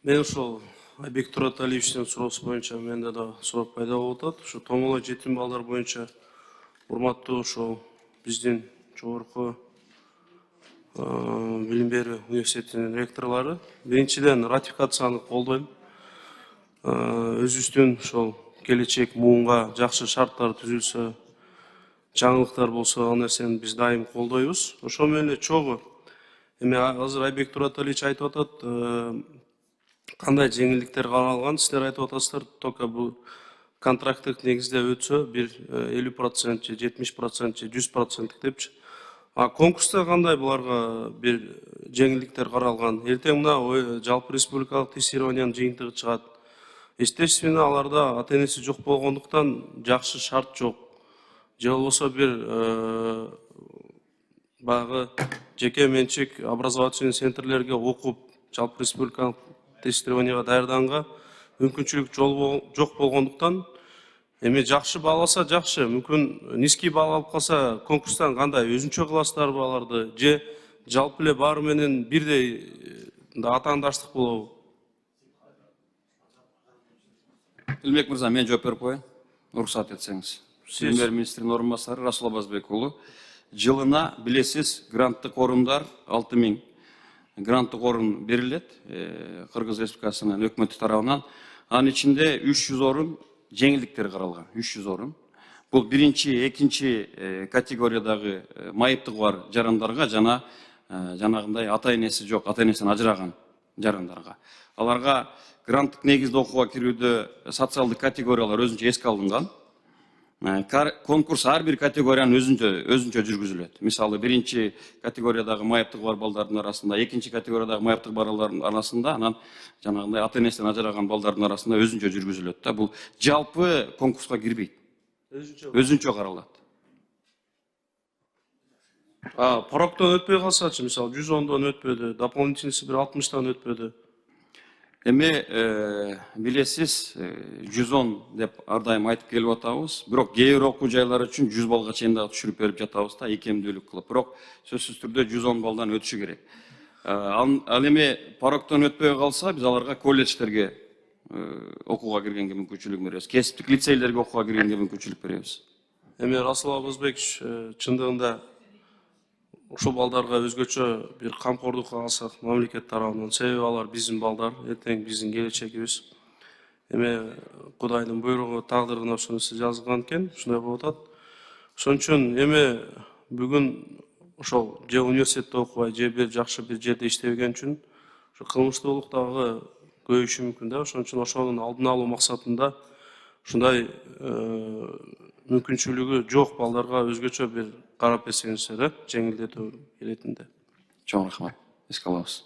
Мен ошол Айбек Тураталиевичтин суроосу боюнча менде да суроо пайда болуп атат. Ушу томолой жетим балдар боюнча урматтуу ошол биздин жогорку билим берүү университетинин ректорлору. Биринчиден ратификацияны колдойм. Өзүбүздүн ошол келечек муунга жакшы шарттар түзүлсө, жаңылыктар болсо, ал нерсени биз дайым колдойбуз. Ошол менен эле чогуу эми азыр Айбек Тураталиевич айтып атат, кандай жеңилдиктер каралган, силер айтып атасыздар, только бул контракттык негизде өтсө, бир 50% же 70% же 100% депчи. А конкурста кандай буларга бир жеңилдиктер каралган? Эртең мына жалпы республикалык тестированиянын жыйынтыгы чыгат. Естественно, аларда ата-энеси жок болгондуктан жакшы шарт жок. Же болбосо бир баягы жеке менчик образовательный центрлерге окуп, жалпы республикалык тестированияга даярданга мүмкүнчүлүк жок болгондуктан, эми жакшы бааласа жакшы, мүмкүн низкий баал алып калса конкурстан кандай өзүнчө кыласыздарбы аларды, же жалпы эле баары менен бирдей атаандаштык болобу? Илмек мырза, мен жооп берип коеюн, уруксат этсеңиз. Премьер-министрдин орун басары Расул Абазбек уулу. Жылына билесиз гранттык орундар 6000 гранттык орун берилет Кыргыз Республикасынын өкмөтү тарабынан. Анын ичинде 300 орун жеңилдиктер каралган. 300 орун. Бул биринчи, экинчи категориядагы майыптыгы бар жарандарга жана жанагындай ата-энеси жок, ата-энесинен ажыраган жарандарга. Аларга гранттык негизде окууга кирүүдө социалдык категориялар өзүнчө эске алынган. Конкурс ар бир категориянын өзүнчө жүргүзүлөт. Мисалы, биринчи категориядагы майыптыгы бар балдардын арасында, экинчи категориядагы майыптыгы бар балдардын арасында, анан жанагындай ата-энесинен ажыраган балдардын арасында өзүнчө жүргүзүлөт да. Бул жалпы конкурска кирбейт. Өзүнчө каралат. Пороктон өтпөй калсачы, мисалы 110дон өтпөдү, дополнительныйсы бир 60тан өтпөдү. Эми билесиз 110 деп ар дайым айтып келип атабыз. Бирок кээ бир окуу жайлар үчүн 100 балга чейин дагы түшүрүп берип жатабыз да, ийкемдүүлүк кылып. Бирок сөзсүз түрдө 110 балдан өтүшү керек. Ал эми пороктон өтпөй калса, биз аларга колледждерге окууга киргенге мүмкүнчүлүк беребиз. Кесиптик лицейлерге окууга киргенге мүмкүнчүлүк беребиз. Эми Расул Абазбекович чындыгында ушул балдарга өзгөчө бир камкордукка алсак мамлекет тарабынан, себеби алар биздин балдар, эртең биздин келечегибиз. Эми Кудайдын буйругу, тагдырына ошол нерсе жазылган экен, ушундай болуп атат. Ошон үчүн эми бүгүн ошол же университетте окубай, же бир жакшы бир жерде иштебеген үчүн ошо кылмыштуулук дагы көбөйүшү мүмкүн да. Ошон үчүн ошонун алдын алуу максатында ушундай мүмкүнчүлүгү жок балдарга өзгөчө бир карап берсеңиздер, жеңилдетүү иретинде. Чоң рахмат. Эске алабыз.